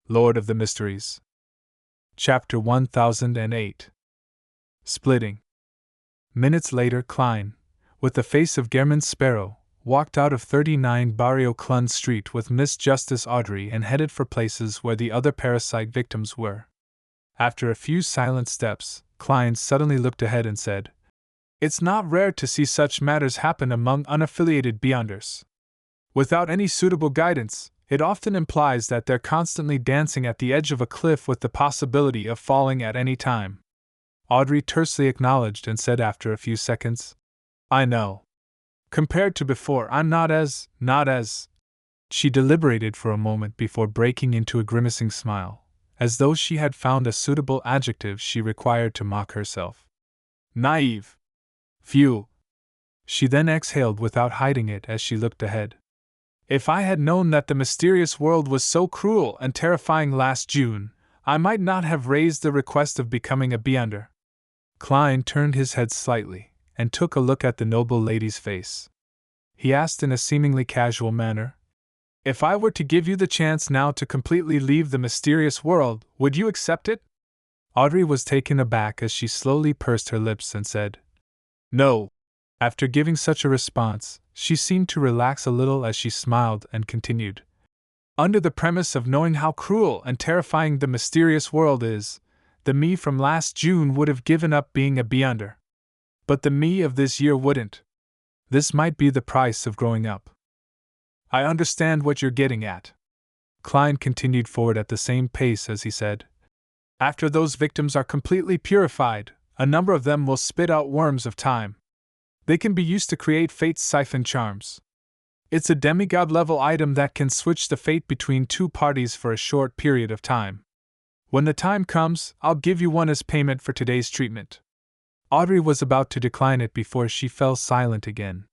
Lord of the Mysteries. Chapter 1008. Splitting. Minutes later, Klein, with the face of Gehrman Sparrow, walked out of 39 Barrio Clun Street with Miss Justice Audrey and headed for places where the other parasite victims were. After a few silent steps, Klein suddenly looked ahead and said, "It's not rare to see such matters happen among unaffiliated Beyonders. Without any suitable guidance, it often implies that they're constantly dancing at the edge of a cliff with the possibility of falling at any time." Audrey tersely acknowledged and said after a few seconds, "I know. Compared to before, I'm not as. She deliberated for a moment before breaking into a grimacing smile, as though she had found a suitable adjective she required to mock herself. "Naive. Phew." She then exhaled without hiding it as she looked ahead. "If I had known that the mysterious world was so cruel and terrifying last June, I might not have raised the request of becoming a Beyonder." Klein turned his head slightly and took a look at the noble lady's face. He asked in a seemingly casual manner, "If I were to give you the chance now to completely leave the mysterious world, would you accept it?" Audrey was taken aback as she slowly pursed her lips and said, "No." After giving such a response, she seemed to relax a little as she smiled and continued, "Under the premise of knowing how cruel and terrifying the mysterious world is, the me from last June would have given up being a Beyonder. But the me of this year wouldn't. This might be the price of growing up." "I understand what you're getting at." Klein continued forward at the same pace as he said, "After those victims are completely purified, a number of them will spit out worms of time. They can be used to create fate's siphon charms. It's a demigod-level item that can switch the fate between two parties for a short period of time. When the time comes, I'll give you one as payment for today's treatment." Audrey was about to decline it before she fell silent again.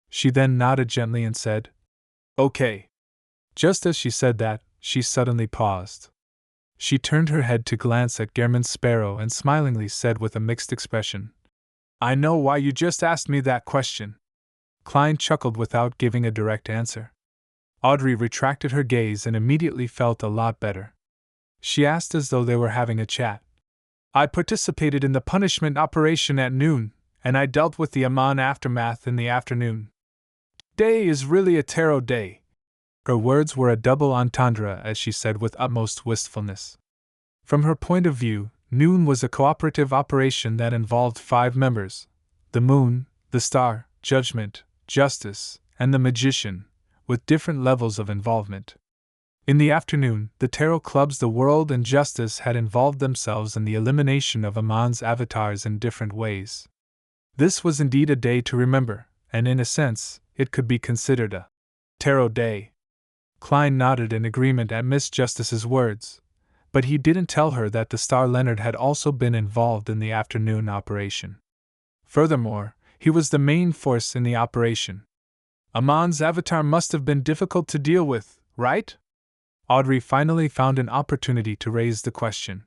She then nodded gently and said, "Okay." Just as she said that, she suddenly paused. She turned her head to glance at Gehrman Sparrow and smilingly said with a mixed expression, "I know why you just asked me that question." Klein chuckled without giving a direct answer. Audrey retracted her gaze and immediately felt a lot better. She asked as though they were having a chat, "I participated in the punishment operation at noon, and I dealt with the Amman aftermath in the afternoon. Day is really a tarot day." Her words were a double entendre as she said with utmost wistfulness. From her point of view, noon was a cooperative operation that involved 5 members: the moon, the star, judgment, justice, and the magician, with different levels of involvement. In the afternoon, the tarot clubs The World and Justice had involved themselves in the elimination of Amman's avatars in different ways. This was indeed a day to remember, and in a sense, it could be considered a tarot day. Klein nodded in agreement at Miss Justice's words, but he didn't tell her that the star Leonard had also been involved in the afternoon operation. Furthermore, he was the main force in the operation. Amman's avatar must have been difficult to deal with, right? Audrey finally found an opportunity to raise the question.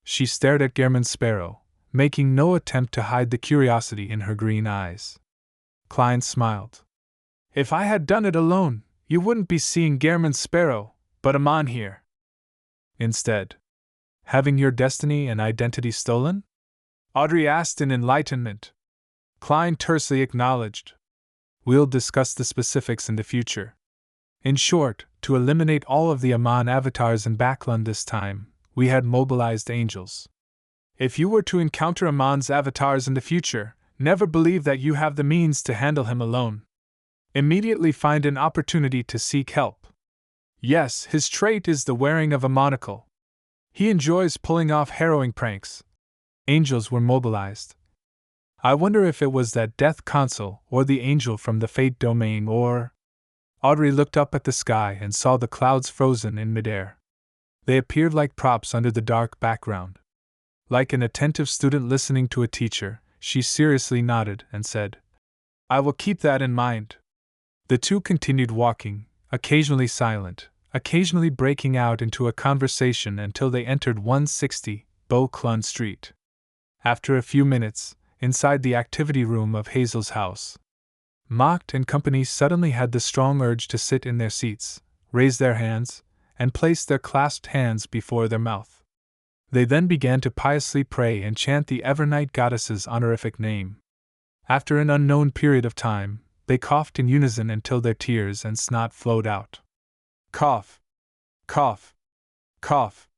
She stared at Gehrman Sparrow, making no attempt to hide the curiosity in her green eyes. Klein smiled. "If I had done it alone, you wouldn't be seeing Gehrman Sparrow, but Amman here. Instead, having your destiny and identity stolen?" Audrey asked in enlightenment. Klein tersely acknowledged. "We'll discuss the specifics in the future. In short, to eliminate all of the Amman avatars in Backlund this time, we had mobilized angels. If you were to encounter Amman's avatars in the future, never believe that you have the means to handle him alone. Immediately find an opportunity to seek help. Yes, his trait is the wearing of a monocle. He enjoys pulling off harrowing pranks." Angels were mobilized. "I wonder if it was that death consul or the angel from the fate domain or—" Audrey looked up at the sky and saw the clouds frozen in midair. They appeared like props under the dark background. Like an attentive student listening to a teacher, she seriously nodded and said, "I will keep that in mind." The two continued walking, occasionally silent, occasionally breaking out into a conversation until they entered 160 Beau Clun Street. After a few minutes, inside the activity room of Hazel's house, Mocked and company suddenly had the strong urge to sit in their seats, raise their hands, and placed their clasped hands before their mouth. They then began to piously pray and chant the Evernight goddess's honorific name. After an unknown period of time, they coughed in unison until their tears and snot flowed out. Cough! Cough! Cough!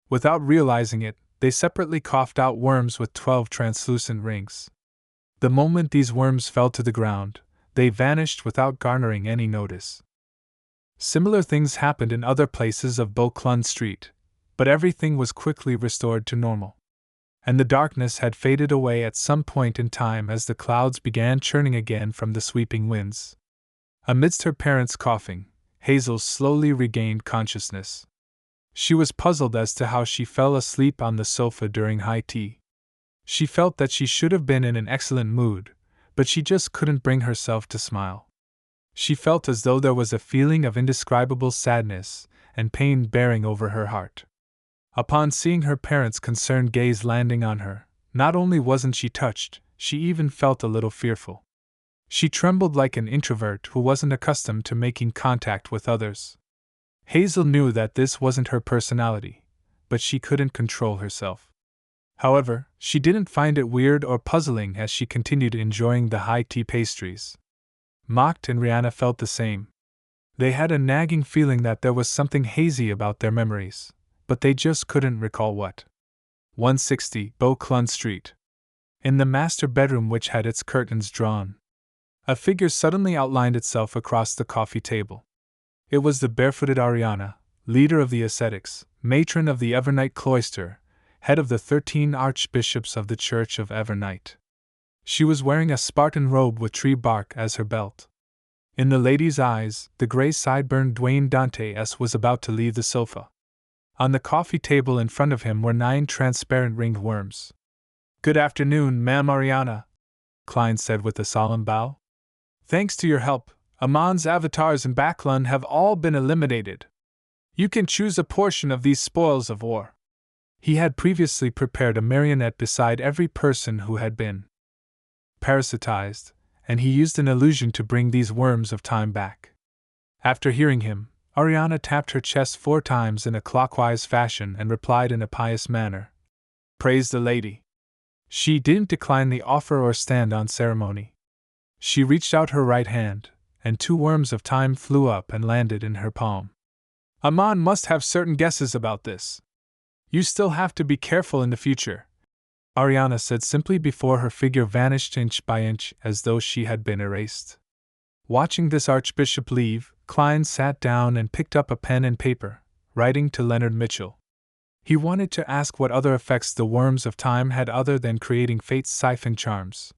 Without realizing it, they separately coughed out worms with 12 translucent rings. The moment these worms fell to the ground, they vanished without garnering any notice. Similar things happened in other places of Beauclun Street, but everything was quickly restored to normal. And the darkness had faded away at some point in time as the clouds began churning again from the sweeping winds. Amidst her parents' coughing, Hazel slowly regained consciousness. She was puzzled as to how she fell asleep on the sofa during high tea. She felt that she should have been in an excellent mood, but she just couldn't bring herself to smile. She felt as though there was a feeling of indescribable sadness and pain bearing over her heart. Upon seeing her parents' concerned gaze landing on her, not only wasn't she touched, she even felt a little fearful. She trembled like an introvert who wasn't accustomed to making contact with others. Hazel knew that this wasn't her personality, but she couldn't control herself. However, she didn't find it weird or puzzling as she continued enjoying the high tea pastries. Mocked and Rihanna felt the same. They had a nagging feeling that there was something hazy about their memories, but they just couldn't recall what. 160 Beauclun Street. In the master bedroom, which had its curtains drawn, a figure suddenly outlined itself across the coffee table. It was the barefooted Ariana, leader of the ascetics, matron of the Evernight cloister, head of the 13 archbishops of the Church of Evernight. She was wearing a Spartan robe with tree bark as her belt. In the lady's eyes, the gray sideburn Dwayne Dantes was about to leave the sofa. On the coffee table in front of him were 9 transparent ringed worms. "Good afternoon, Ma'am Ariana," Klein said with a solemn bow. "Thanks to your help, Amon's avatars in Backlund have all been eliminated. You can choose a portion of these spoils of war." He had previously prepared a marionette beside every person who had been parasitized, and he used an illusion to bring these worms of time back. After hearing him, Ariana tapped her chest 4 times in a clockwise fashion and replied in a pious manner, "Praise the lady." She didn't decline the offer or stand on ceremony. She reached out her right hand, and 2 worms of time flew up and landed in her palm. "Amon must have certain guesses about this. You still have to be careful in the future," Ariana said simply before her figure vanished inch by inch as though she had been erased. Watching this archbishop leave, Klein sat down and picked up a pen and paper, writing to Leonard Mitchell. He wanted to ask what other effects the worms of time had other than creating fate's siphon charms.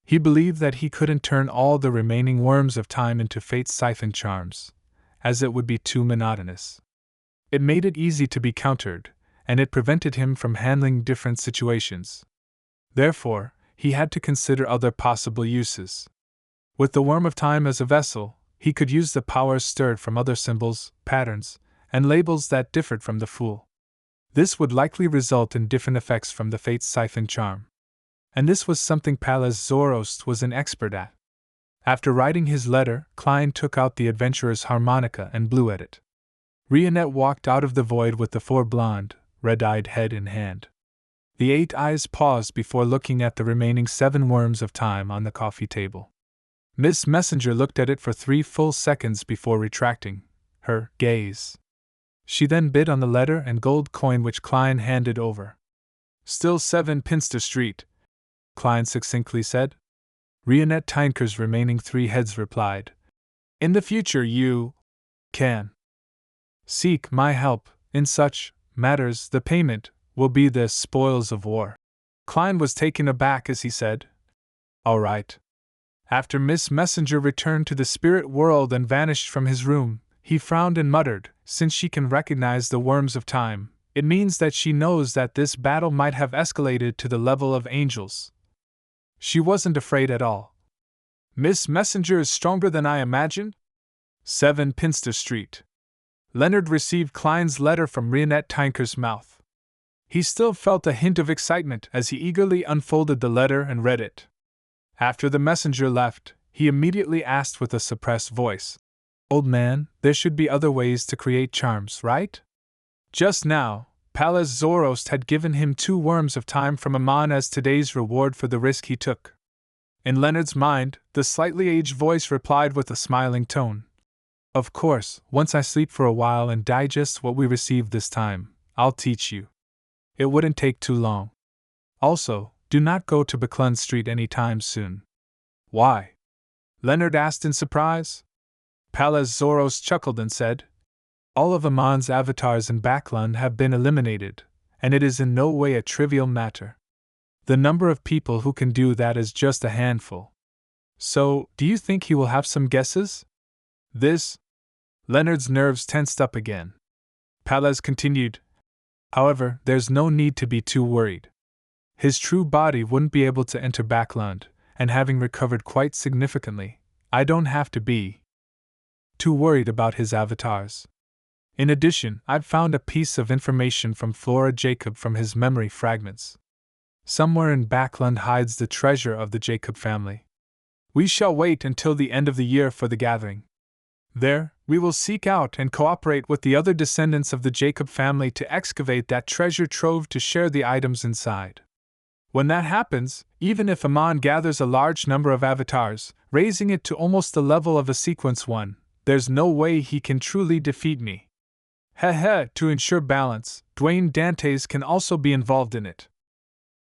He believed that he couldn't turn all the remaining worms of time into fate's siphon charms, as it would be too monotonous. It made it easy to be countered, and it prevented him from handling different situations. Therefore, he had to consider other possible uses. With the worm of time as a vessel, he could use the powers stirred from other symbols, patterns, and labels that differed from the Fool. This would likely result in different effects from the fate's siphon charm. And this was something Pallas Zoroast was an expert at. After writing his letter, Klein took out the adventurer's harmonica and blew at it. Rionette walked out of the void with the 4 blonde, red-eyed head in hand. The 8 eyes paused before looking at the remaining 7 worms of time on the coffee table. Miss Messenger looked at it for 3 full seconds before retracting her gaze. She then bid on the letter and gold coin which Klein handed over. "Still 7 Pinster Street," Klein succinctly said. Rionette Tynker's remaining 3 heads replied, "In the future you can seek my help in such matters. The payment will be the spoils of war." Klein was taken aback as he said, "All right." After Miss Messenger returned to the spirit world and vanished from his room, he frowned and muttered, "Since she can recognize the worms of time, it means that she knows that this battle might have escalated to the level of angels. She wasn't afraid at all. Miss Messenger is stronger than I imagined?" 7 Pinster Street. Leonard received Klein's letter from Rionette Tynker's mouth. He still felt a hint of excitement as he eagerly unfolded the letter and read it. After the messenger left, he immediately asked with a suppressed voice, Old man, there should be other ways to create charms, right? Just now, Pallas Zoroast had given him 2 worms of time from Amon as today's reward for the risk he took. In Leonard's mind, the slightly aged voice replied with a smiling tone. Of course, once I sleep for a while and digest what we received this time, I'll teach you. It wouldn't take too long. Also, do not go to Buckland Street any time soon. Why? Leonard asked in surprise. Pallas Zoroast chuckled and said, all of Amon's avatars in Backland have been eliminated, and it is in no way a trivial matter. The number of people who can do that is just a handful. So, do you think he will have some guesses? Leonard's nerves tensed up again. Pallas continued, however, there's no need to be too worried. His true body wouldn't be able to enter Backland, and having recovered quite significantly, I don't have to be too worried about his avatars. In addition, I've found a piece of information from Flora Jacob from his memory fragments. Somewhere in Backland hides the treasure of the Jacob family. We shall wait until the end of the year for the gathering. There, we will seek out and cooperate with the other descendants of the Jacob family to excavate that treasure trove to share the items inside. When that happens, even if Amon gathers a large number of avatars, raising it to almost the level of a sequence 1, there's no way he can truly defeat me. To ensure balance, Dwayne Dantes can also be involved in it.